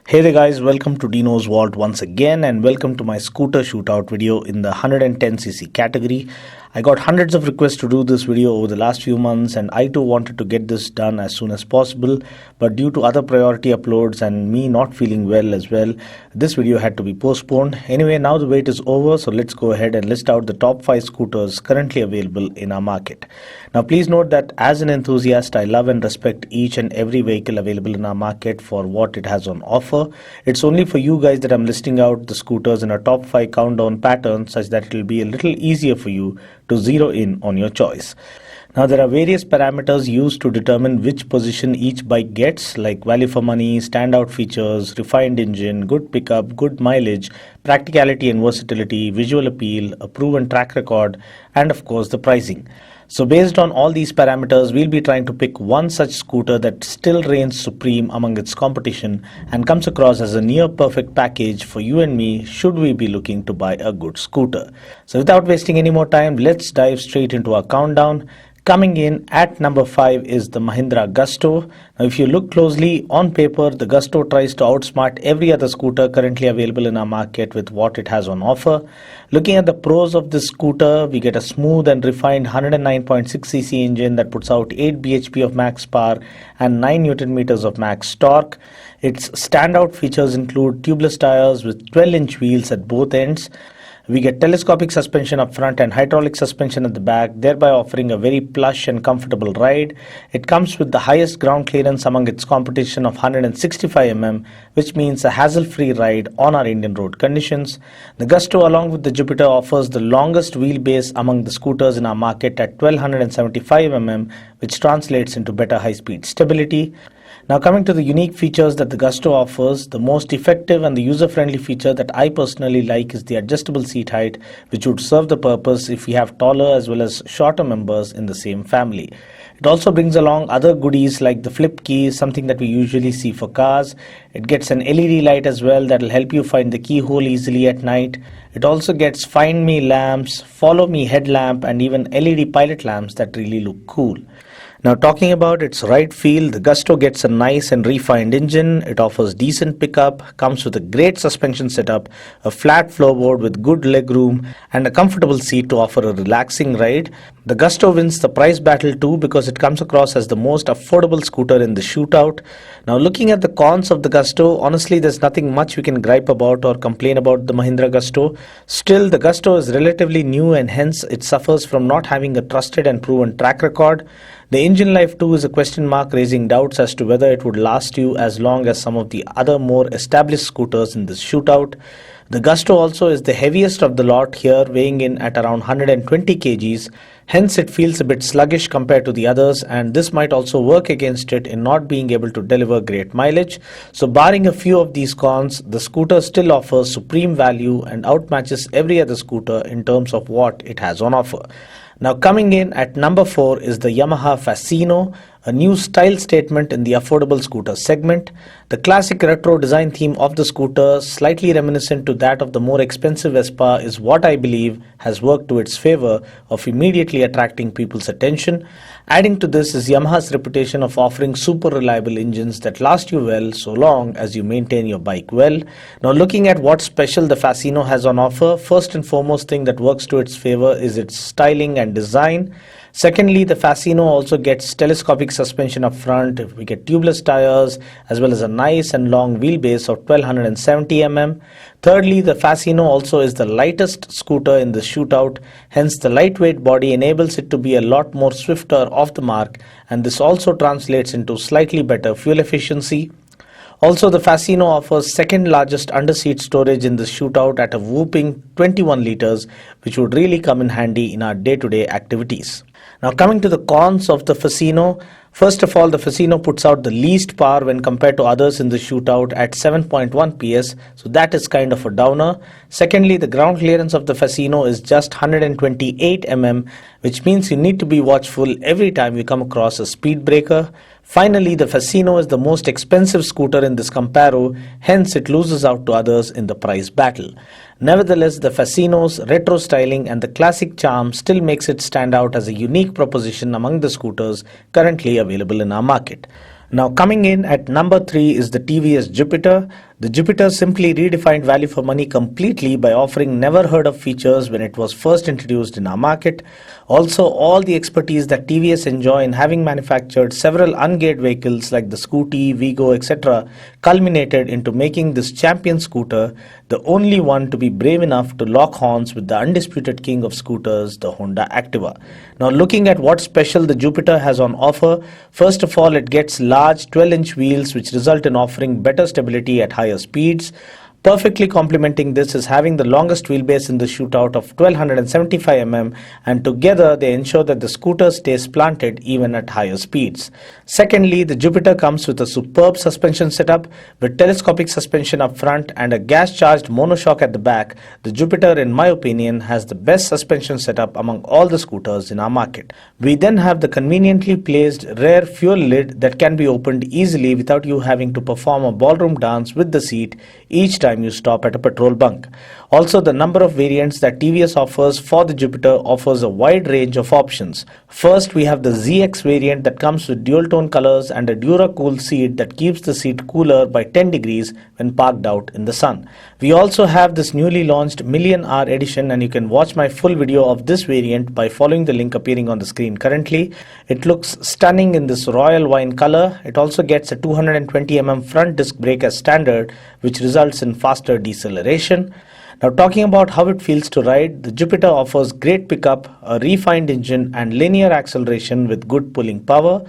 Hey there guys, welcome to Dino's Vault once again and welcome to my scooter shootout video in the 110cc category. I got hundreds of requests to do this video over the last few months and I too wanted to get this done as soon as possible, but due to other priority uploads and me not feeling well as well, this video had to be postponed. Anyway, now the wait is over, so let's go ahead and list out the top 5 scooters currently available in our market. Now please note that as an enthusiast, I love and respect each and every vehicle available in our market for what it has on offer. It's only for you guys that I'm listing out the scooters in a top 5 countdown pattern such that it will be a little easier for you to zero in on your choice. Now there are various parameters used to determine which position each bike gets, like value for money, standout features, refined engine, good pickup, good mileage, practicality and versatility, visual appeal, a proven track record, and of course the pricing. So based on all these parameters, we'll be trying to pick one such scooter that still reigns supreme among its competition and comes across as a near perfect package for you and me should we be looking to buy a good scooter. So without wasting any more time, let's dive straight into our countdown. Coming in at number 5 is the Mahindra Gusto. Now if you look closely on paper, the Gusto tries to outsmart every other scooter currently available in our market with what it has on offer. Looking at the pros of this scooter, we get a smooth and refined 109.6cc engine that puts out 8 bhp of max power and 9 Newton meters of max torque. Its standout features include tubeless tires with 12-inch wheels at both ends. We get telescopic suspension up front and hydraulic suspension at the back, thereby offering a very plush and comfortable ride. It comes with the highest ground clearance among its competition of 165 mm, which means a hassle-free ride on our Indian road conditions. The Gusto, along with the Jupiter, offers the longest wheelbase among the scooters in our market at 1275 mm, which translates into better high-speed stability. Now coming to the unique features that the Gusto offers, the most effective and the user-friendly feature that I personally like is the adjustable seat height, which would serve the purpose if we have taller as well as shorter members in the same family. It also brings along other goodies like the flip key, something that we usually see for cars. It gets an LED light as well that will help you find the keyhole easily at night. It also gets find me lamps, follow me headlamp, and even LED pilot lamps that really look cool. Now talking about its ride feel, the Gusto gets a nice and refined engine, it offers decent pickup, comes with a great suspension setup, a flat floorboard with good leg room, and a comfortable seat to offer a relaxing ride. The Gusto wins the price battle too because it comes across as the most affordable scooter in the shootout. Now looking at the cons of the Gusto, honestly there's nothing much we can gripe about or complain about the Mahindra Gusto. Still, the Gusto is relatively new and hence it suffers from not having a trusted and proven track record. The engine life too is a question mark, raising doubts as to whether it would last you as long as some of the other more established scooters in this shootout. The Gusto also is the heaviest of the lot here, weighing in at around 120 kgs. Hence it feels a bit sluggish compared to the others, and this might also work against it in not being able to deliver great mileage. So barring a few of these cons, the scooter still offers supreme value and outmatches every other scooter in terms of what it has on offer. Now coming in at number 4 is the Yamaha Fascino, a new style statement in the affordable scooter segment. The classic retro design theme of the scooter, slightly reminiscent to that of the more expensive Vespa, is what I believe has worked to its favor of immediately attracting people's attention. Adding to this is Yamaha's reputation of offering super reliable engines that last you well so long as you maintain your bike well. Now looking at what special the Fascino has on offer, first and foremost thing that works to its favor is its styling and design. Secondly, the Fascino also gets telescopic suspension up front. We get tubeless tires as well as a nice and long wheelbase of 1270 mm. Thirdly, the Fascino also is the lightest scooter in the shootout. Hence, the lightweight body enables it to be a lot more swifter off the mark, and this also translates into slightly better fuel efficiency. Also, the Fascino offers second largest underseat storage in the shootout at a whopping 21 liters, which would really come in handy in our day-to-day activities. Now coming to the cons of the Fascino, first of all, the Fascino puts out the least power when compared to others in the shootout at 7.1 PS, so that is kind of a downer. Secondly, the ground clearance of the Fascino is just 128 mm, which means you need to be watchful every time you come across a speed breaker. Finally, the Fascino is the most expensive scooter in this comparo, hence it loses out to others in the price battle. Nevertheless, the Fascino's retro styling and the classic charm still makes it stand out as a unique proposition among the scooters currently available in our market. Now coming in at number 3 is the TVS Jupiter. The Jupiter simply redefined value for money completely by offering never heard of features when it was first introduced in our market. Also, all the expertise that TVS enjoy in having manufactured several ungeared vehicles like the Scooty, Vigo, etc. culminated into making this champion scooter the only one to be brave enough to lock horns with the undisputed king of scooters, the Honda Activa. Now, looking at what special the Jupiter has on offer, first of all, it gets large 12-inch wheels which result in offering better stability at higher speeds. Perfectly complementing this is having the longest wheelbase in the shootout of 1275 mm, and together they ensure that the scooter stays planted even at higher speeds. Secondly, the Jupiter comes with a superb suspension setup with telescopic suspension up front and a gas-charged monoshock at the back. The Jupiter, in my opinion, has the best suspension setup among all the scooters in our market. We then have the conveniently placed rear fuel lid that can be opened easily without you having to perform a ballroom dance with the seat each time you stop at a petrol bunk. Also, the number of variants that TVS offers for the Jupiter offers a wide range of options. First, we have the ZX variant that comes with dual tone colors and a DuraCool seat that keeps the seat cooler by 10 degrees when parked out in the sun. We also have this newly launched Million Hour edition, and you can watch my full video of this variant by following the link appearing on the screen currently. It looks stunning in this royal wine color. It also gets a 220 mm front disc brake as standard, which results in faster deceleration. Now, talking about how it feels to ride, the Jupiter offers great pickup, a refined engine and linear acceleration with good pulling power.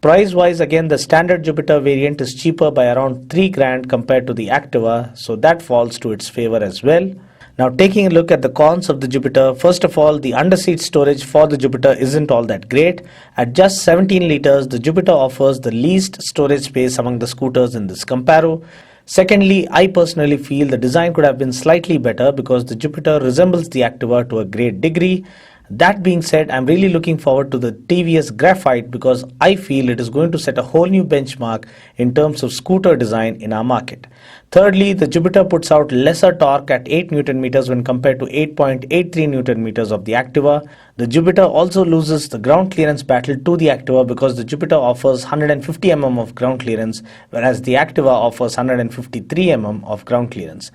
Price wise, again, the standard Jupiter variant is cheaper by around 3 grand compared to the Activa, so that falls to its favor as well. Now, taking a look at the cons of the Jupiter, first of all, the underseat storage for the Jupiter isn't all that great. At just 17 liters, the Jupiter offers the least storage space among the scooters in this comparo. Secondly, I personally feel the design could have been slightly better because the Jupiter resembles the Activa to a great degree. That being said, I'm really looking forward to the TVS Graphite because I feel it is going to set a whole new benchmark in terms of scooter design in our market. Thirdly, the Jupiter puts out lesser torque at 8 Newton meters when compared to 8.83 Newton meters of the Activa. The Jupiter also loses the ground clearance battle to the Activa because the Jupiter offers 150 mm of ground clearance, whereas the Activa offers 153 mm of ground clearance.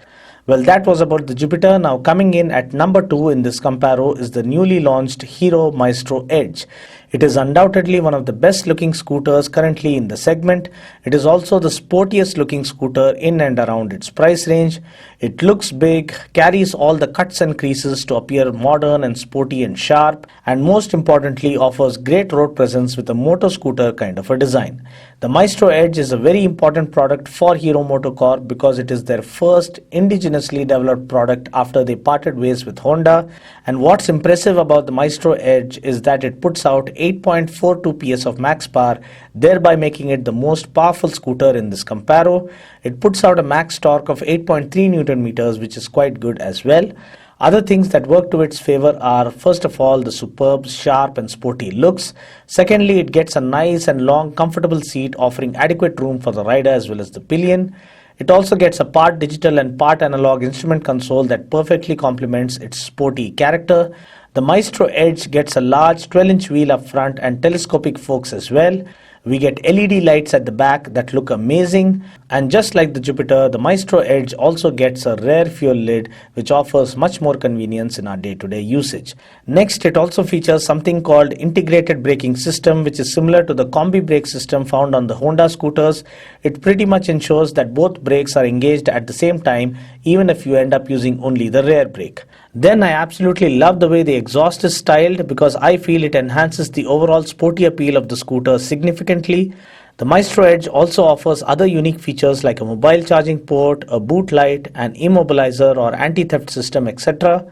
Well, that was about the Jupiter. Now, coming in at number 2 in this comparo is the newly launched Hero Maestro Edge. It is undoubtedly one of the best looking scooters currently in the segment. It is also the sportiest looking scooter in and around its price range. It looks big, carries all the cuts and creases to appear modern and sporty and sharp, and most importantly offers great road presence with a motoscooter kind of a design. The Maestro Edge is a very important product for Hero MotoCorp because it is their first indigenously developed product after they parted ways with Honda. And what's impressive about the Maestro Edge is that it puts out 8.42 PS of max power, thereby making it the most powerful scooter in this comparo. It puts out a max torque of 8.3 Newton meters, which is quite good as well. Other things that work to its favor are, first of all, the superb, sharp and sporty looks. Secondly, it gets a nice and long, comfortable seat offering adequate room for the rider as well as the pillion. It also gets a part digital and part analog instrument console that perfectly complements its sporty character. The Maestro Edge gets a large 12-inch wheel up front and telescopic forks as well. We get LED lights at the back that look amazing, and just like the Jupiter, the Maestro Edge also gets a rear fuel lid which offers much more convenience in our day-to-day usage. Next, it also features something called integrated braking system, which is similar to the combi brake system found on the Honda scooters. It pretty much ensures that both brakes are engaged at the same time, even if you end up using only the rear brake. Then I absolutely love the way the exhaust is styled because I feel it enhances the overall sporty appeal of the scooter significantly. The Maestro Edge also offers other unique features like a mobile charging port, a boot light, an immobilizer or anti-theft system, etc.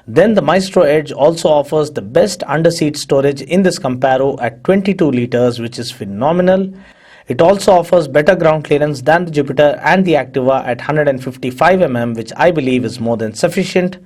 Then the Maestro Edge also offers the best underseat storage in this comparo at 22 liters, which is phenomenal. It also offers better ground clearance than the Jupiter and the Activa at 155 mm, which I believe is more than sufficient.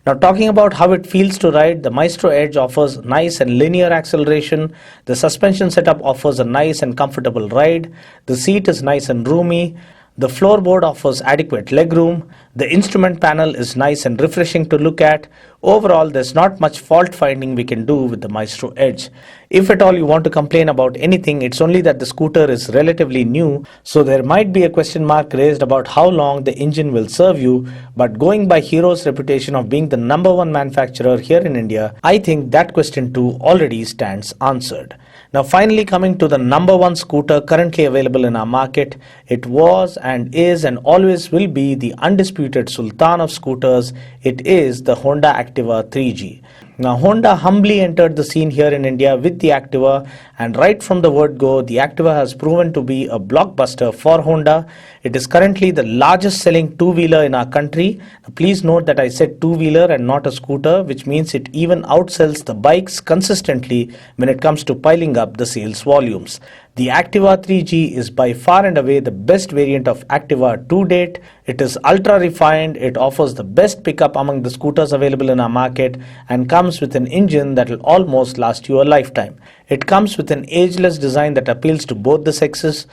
Now, talking about how it feels to ride, the Maestro Edge offers nice and linear acceleration. The suspension setup offers a nice and comfortable ride. The seat is nice and roomy. The floorboard offers adequate legroom. The instrument panel is nice and refreshing to look at. Overall, there's not much fault finding we can do with the Maestro Edge. If at all you want to complain about anything, it's only that the scooter is relatively new, so there might be a question mark raised about how long the engine will serve you, but going by Hero's reputation of being the #1 manufacturer here in India, I think that question too already stands answered. Now finally, coming to the #1 scooter currently available in our market, it was and is and always will be the undisputed sultan of scooters. It is the Honda Activa 3G. Now Honda humbly entered the scene here in India with the Activa, and right from the word go, the Activa has proven to be a blockbuster for Honda. It is currently the largest selling two-wheeler in our country. Now, please note that I said two-wheeler and not a scooter, which means it even outsells the bikes consistently when it comes to piling up the sales volumes. The Activa 3G is by far and away the best variant of Activa to date. It is ultra refined, it offers the best pickup among the scooters available in our market, and comes with an engine that will almost last you a lifetime. It comes with an ageless design that appeals to both the sexes.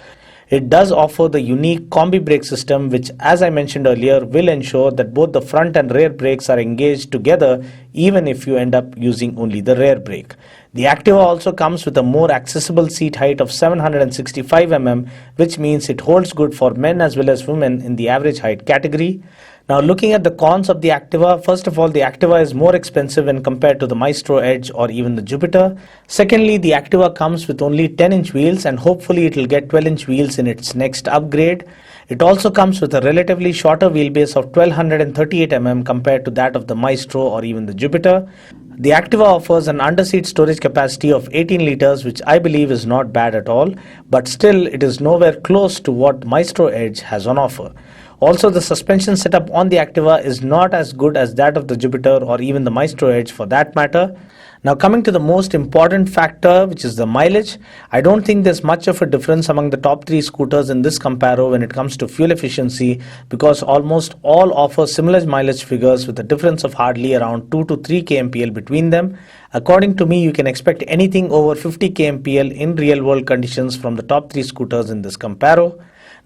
It does offer the unique combi brake system, which, as I mentioned earlier, will ensure that both the front and rear brakes are engaged together even if you end up using only the rear brake. The Activa also comes with a more accessible seat height of 765 mm, which means it holds good for men as well as women in the average height category. Now looking at the cons of the Activa, first of all, the Activa is more expensive when compared to the Maestro Edge or even the Jupiter. Secondly, the Activa comes with only 10-inch wheels, and hopefully it will get 12-inch wheels in its next upgrade. It also comes with a relatively shorter wheelbase of 1238 mm compared to that of the Maestro or even the Jupiter. The Activa offers an underseat storage capacity of 18 liters, which I believe is not bad at all, but still it is nowhere close to what Maestro Edge has on offer. Also, the suspension setup on the Activa is not as good as that of the Jupiter or even the Maestro Edge for that matter. Now coming to the most important factor, which is the mileage, I don't think there's much of a difference among the top 3 scooters in this comparo when it comes to fuel efficiency, because almost all offer similar mileage figures with a difference of hardly around 2 to 3 kmpl between them. According to me, you can expect anything over 50 kmpl in real world conditions from the top 3 scooters in this comparo.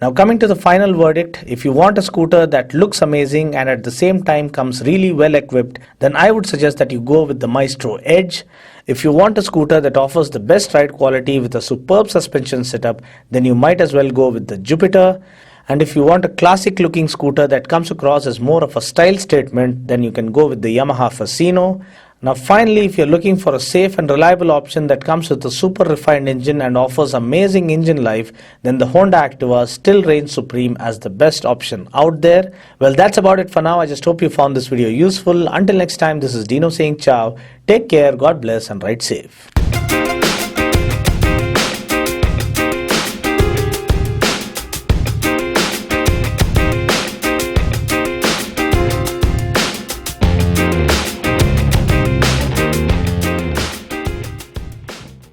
Now coming to the final verdict, if you want a scooter that looks amazing and at the same time comes really well equipped, then I would suggest that you go with the Maestro Edge. If you want a scooter that offers the best ride quality with a superb suspension setup, then you might as well go with the Jupiter. And if you want a classic looking scooter that comes across as more of a style statement, then you can go with the Yamaha Fascino. Now finally, if you're looking for a safe and reliable option that comes with a super refined engine and offers amazing engine life, then the Honda Activa still reigns supreme as the best option out there. Well, that's about it for now. I just hope you found this video useful. Until next time, this is Dino saying ciao. Take care, God bless, and ride safe.